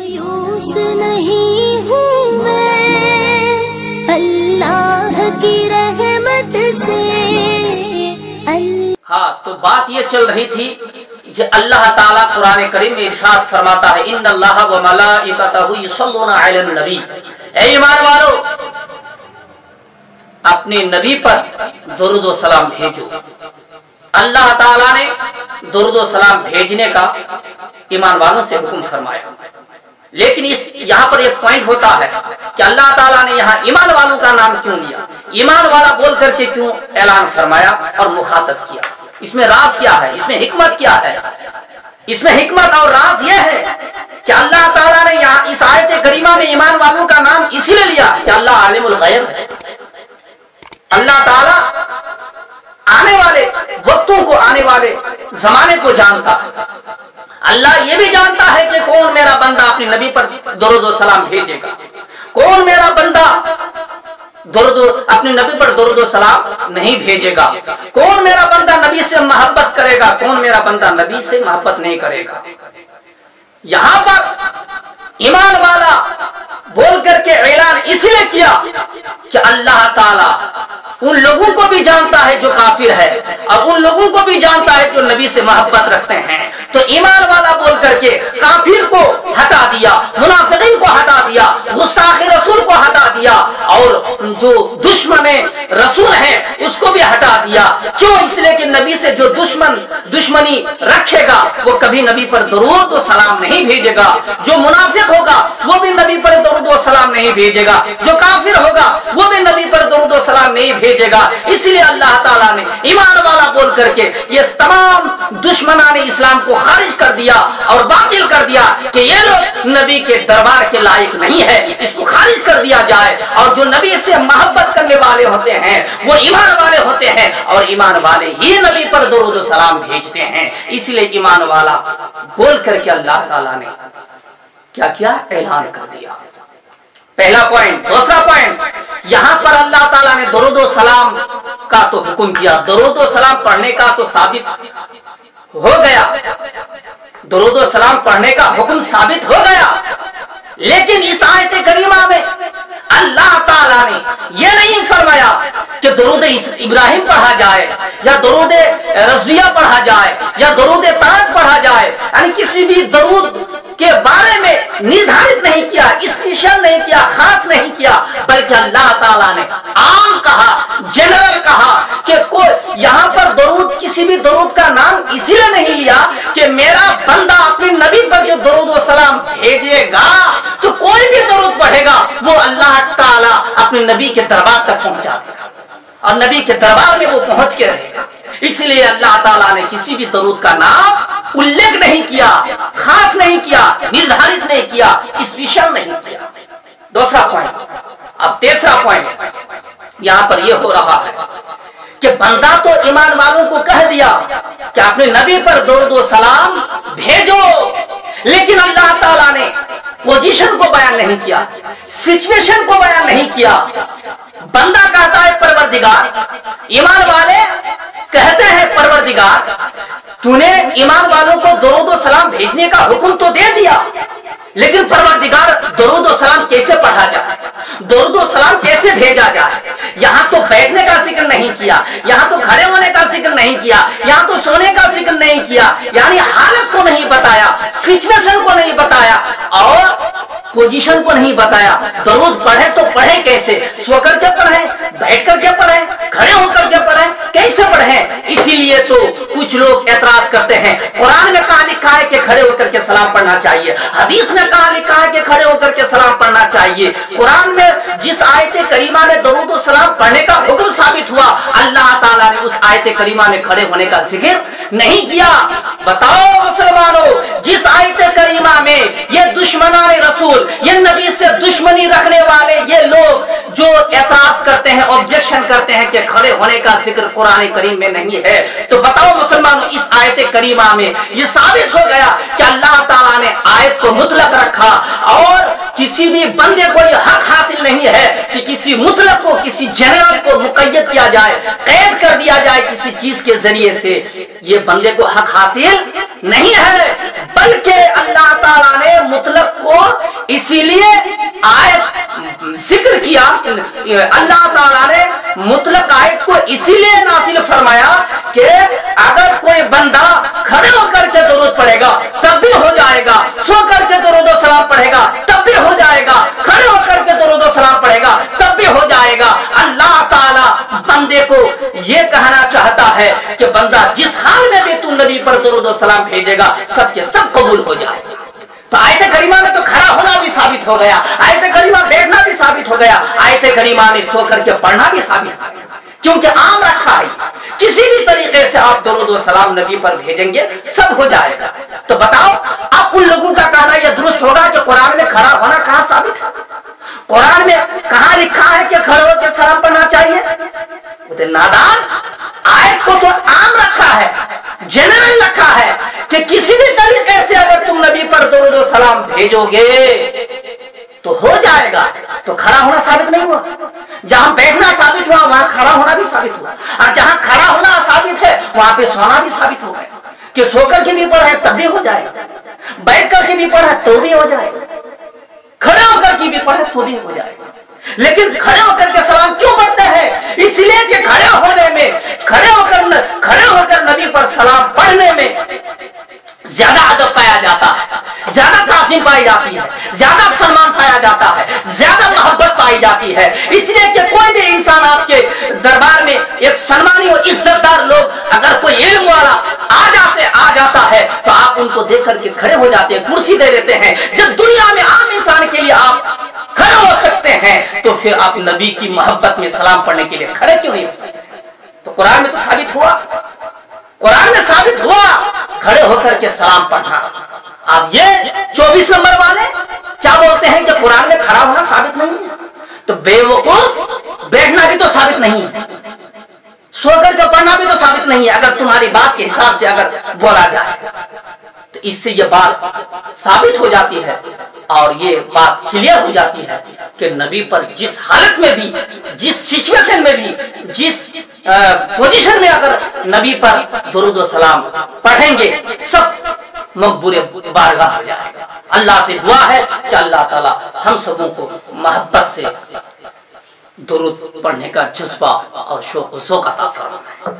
मायूस नहीं हूँ मैं अल्लाह की रहमत से। हाँ, तो बात ये चल रही थी कि अल्लाह ताला कुरान करीम में इरशाद फरमाता है, इन्नल्लाह व मलाइकतहु युसल्लूना अलन नबी। ऐ ईमान वालों, अपने नबी पर दुरूद व सलाम भेजो। अल्लाह ताला ने दुरूद व सलाम भेजने का ईमान वालों से हुक्म फरमाया। लेकिन यहाँ पर एक पॉइंट होता है कि अल्लाह ताला ने यहाँ ईमान वालों का नाम क्यों लिया, ईमान वाला बोल करके क्यों ऐलान फरमाया और मुखातब किया। इसमें राज क्या है, इसमें हिकमत क्या है? इसमें हिकमत और राज यह है कि अल्लाह ताला ने यहाँ इस आयत करीमा में ईमान वालों का नाम इसीलिए लिया कि अल्लाह आलिमुल गैब है। अल्लाह ताला आने वाले वक्तों को, आने वाले जमाने को जानता है। अल्लाह ये भी जानता है कि कौन मेरा बंदा अपने नबी पर दुरूद व सलाम भेजेगा, कौन मेरा बंदा अपने नबी पर दुरूद व सलाम नहीं भेजेगा, कौन मेरा बंदा नबी से मोहब्बत करेगा, कौन मेरा बंदा नबी से मोहब्बत नहीं करेगा। यहाँ पर ईमान वाला बोल करके ऐलान इसलिए किया कि अल्लाह ताला उन लोगों को भी जानता है जो काफिर है और उन लोगों को भी जानता है जो नबी से मोहब्बत रखते हैं। तो ईमान वाला बोल करके काफिर को हटा दिया, मुनाफिकीन को हटा दिया, गुस्ताखे रसूल को हटा दिया और जो दुश्मने रसूल है उसको भी हटा दिया। क्यों? इसलिए कि नबी से जो दुश्मनी रखेगा वो कभी नबी पर दुरूद व सलाम नहीं भेजेगा। जो मुनाफिक होगा वो भी नबी पर दुरूद व सलाम नहीं भेजेगा, जो काफिर होगा वो भी नबी पर दुरूद व सलाम नहीं भेजेगा। इसलिए अल्लाह ताला ने ईमान वाला बोल करके ये तमाम दुश्मनाने इस्लाम को खारिज कर दिया और बातिल कर दिया कि ये लोग नबी के दरबार के लायक नहीं है, इसको खारिज कर दिया जाए। और जो नबी से मोहब्बत करने वाले होते हैं वो ईमान वाले होते हैं और ईमान वाले ही नबी पर दुरूद व सलाम भेजते हैं। इसलिए ईमान वाला बोल करके अल्लाह ताला ने क्या किया, ऐलान कर दिया। पहला पॉइंट। दूसरा पॉइंट, यहाँ पर अल्लाह ताला ने दुरूद व सलाम का तो हुक्म किया, दुरूद व सलाम पढ़ने का तो साबित हो गया, दुरूद व सलाम पढ़ने का हुक्म साबित हो गया। लेकिन इस आयत करीमा में अल्लाह ताला ने यह नहीं फरमाया कि दुरूद इब्राहिम पढ़ा जाए या दुरूद रज़विया पढ़ा जाए या दुरूद ताज पढ़ा जाए, यानी किसी भी दुरूद के बारे में निर्धारित नहीं किया, स्पेशल नहीं किया, खास नहीं किया, बल्कि अल्लाह ताला ने आम कहा, जनरल कहा कि कोई यहाँ पर दुरूद, किसी भी दुरूद का नाम इसलिए नहीं लिया कि मेरा बंदा अपने नबी पर जो दुरूद व सलाम भेजेगा तो कोई भी दुरूद पढ़ेगा वो अल्लाह ताला अपने नबी के दरबार तक पहुंचा देगा और नबी के दरबार में वो पहुंच के रहेगा। इसलिए अल्लाह ताला ने किसी भी दुरूद का नाम उल्लेख नहीं किया, खास नहीं किया, निर्धारित नहीं किया, स्पेशल नहीं किया। दूसरा पॉइंट। अब तीसरा पॉइंट यहाँ पर यह हो रहा है कि बंदा तो ईमान वालों को कह दिया कि अपने नबी पर दुरूद व सलाम भेजो, लेकिन अल्लाह ताला ने पोजीशन को बयान नहीं किया, सिचुएशन को बयान नहीं किया। बंदा कहता है परवरदिगार, ईमान वाले कहते हैं परवरदिगार तूने ईमान वालों को दुरूद व सलाम भेजने का हुक्म तो दे दिया, लेकिन परवरदिगार दुरूद व सलाम कैसे पढ़ा जाए, दुरूद व सलाम कैसे भेजा जाए। यहाँ तो बैठने का जिक्र नहीं किया, यहाँ तो खड़े होने का जिक्र नहीं किया, यहाँ तो सोने का जिक्र नहीं किया, यानी हालत को नहीं बताया, सिचुएशन को नहीं बताया और पोजीशन को नहीं बताया। दुरूद पढ़े तो पढ़े कैसे, सो करके पढ़े, बैठ करके पढ़े, खड़े होकर के पढ़े, कैसे पढ़े। इसीलिए तो कुछ लोग एतराज करते हैं, कुरान में कहा लिखा है कि खड़े होकर के सलाम पढ़ना चाहिए, हदीस में कहा लिखा है कि खड़े होकर के सलाम पढ़ना चाहिए। कुरान में जिस आयत करीमा में दुरूद व सलाम पढ़ने का हुक्म साबित हुआ, अल्लाह ताला ने उस आयत करीमा में खड़े होने का जिक्र नहीं किया। बताओ मुसलमानों, जिस आयत करीमा में ये दुश्मनाने रसूल, ये नबी से दुश्मनी रखने वाले ये लोग जो एतराज करते हैं, ऑब्जेक्शन करते हैं कि खड़े होने का जिक्र कुरान करीम में नहीं है, तो बताओ मुसलमानों, इस आयत करीमा में ये साबित हो गया कि अल्लाह ताला ने आयत को मुतलक रखा और किसी भी बंदे को ये हक हासिल नहीं है कि किसी मुतलक को, किसी जनरल को मुकय्यद किया जाए, कैद कर दिया जाए किसी चीज के जरिए से। ये बंदे को हक हासिल नहीं है, बल्कि अल्लाह ताला ने मुतलक को इसीलिए आयत जिक्र किया, अल्लाह ताला ने मुतलक आयत को इसीलिए नासिल फरमाया कि अगर कोई बंदा खड़े होकर के दुरूद पढ़ेगा तब भी हो जाएगा, सो करके दुरूद और सलाम पढ़ेगा तब भी हो जाएगा, खड़े होकर के दुरूद और सलाम पढ़ेगा तब भी हो जाएगा। अल्लाह ताला बंदे को ये कहना चाहता है कि बंदा जिस हाल में भी तू नबी पर दुरूद और सलाम भेजेगा सब के सब कबूल हो जाएगा। तो आयत करीमा में तो खड़ा होना भी साबित हो गया, आयत करीमा बैठना भी साबित हो गया, आयत करीमा में सो करके पढ़ना भी साबित हो गया, क्योंकि आम रखा है किसी भी तरीके से आप दुरूद और सलाम नबी पर भेजेंगे सब हो जाएगा। तो बताओ अब उन लोगों का कहना यह दुरुस्त होगा कि कुरान में खड़ा होना कहां साबित है? कुरान में कहां लिखा है कि खड़े होकर सलाम पढ़ना चाहिए? तो नादान, आयत को तो आम रखा है, जनरल रखा है कि किसी भी तरीके से अगर तुम नबी पर दुरूद और सलाम भेजोगे तो हो जाएगा। तो खड़ा होना साबित नहीं हुआ, जहां बैठना साबित हुआ वहां खड़ा होना भी साबित हुआ, और जहां खड़ा होना साबित है वहां पे सोना भी साबित हो गया कि सोकर के भी पढ़े तब भी हो जाएगा, बैठ कर के भी पढ़े तो भी हो जाएगा, खड़े होकर के भी पढ़े तो भी हो जाएगा। लेकिन खड़े होकर के सलाम क्यों पढ़ते हैं? इसलिए कि खड़े होने में, खड़े होकर नबी पर सलाम पढ़ने में ज्यादा अदब पाया जाता है, ज्यादा ताज़ीम पाई जाती है, ज्यादा सम्मान पाया जाता है, ज्यादा मोहब्बत पाई जाती है। इसलिए कि कोई भी इंसान आपके दरबार में एक सम्मानी और इज्जतदार लोग अगर कोई इल्म वाला आ जाता है तो आप उनको देख करके खड़े हो जाते हैं, कुर्सी दे देते हैं। जब दुनिया में आम इंसान के लिए आप खड़े हो सकते हैं तो फिर आप नबी की मोहब्बत में सलाम पढ़ने के लिए खड़े क्यों नहीं हो सकते? तो कुरान में तो साबित हुआ, कुरान में साबित हुआ खड़े होकर के सलाम पढ़ना। अब ये 24 नंबर वाले क्या बोलते हैं कि कुरान में खड़ा होना साबित नहीं है, तो बेवकूफ, बैठना भी तो साबित नहीं है, सोकर के पढ़ना भी तो साबित नहीं है। अगर तुम्हारी बात के हिसाब से अगर बोला जाए तो इससे ये बात साबित हो जाती है और ये बात क्लियर हो जाती है कि नबी पर जिस हालत में भी, जिस सिचुएशन में भी, जिस पोजीशन में अगर नबी पर दुरूद और सलाम पढ़ेंगे सब मकबूल बारगाह हो जाएगा। अल्लाह से दुआ है कि अल्लाह ताला हम सबों को मोहब्बत से दुरूद पढ़ने का जज्बा और शौक अता फरमाए।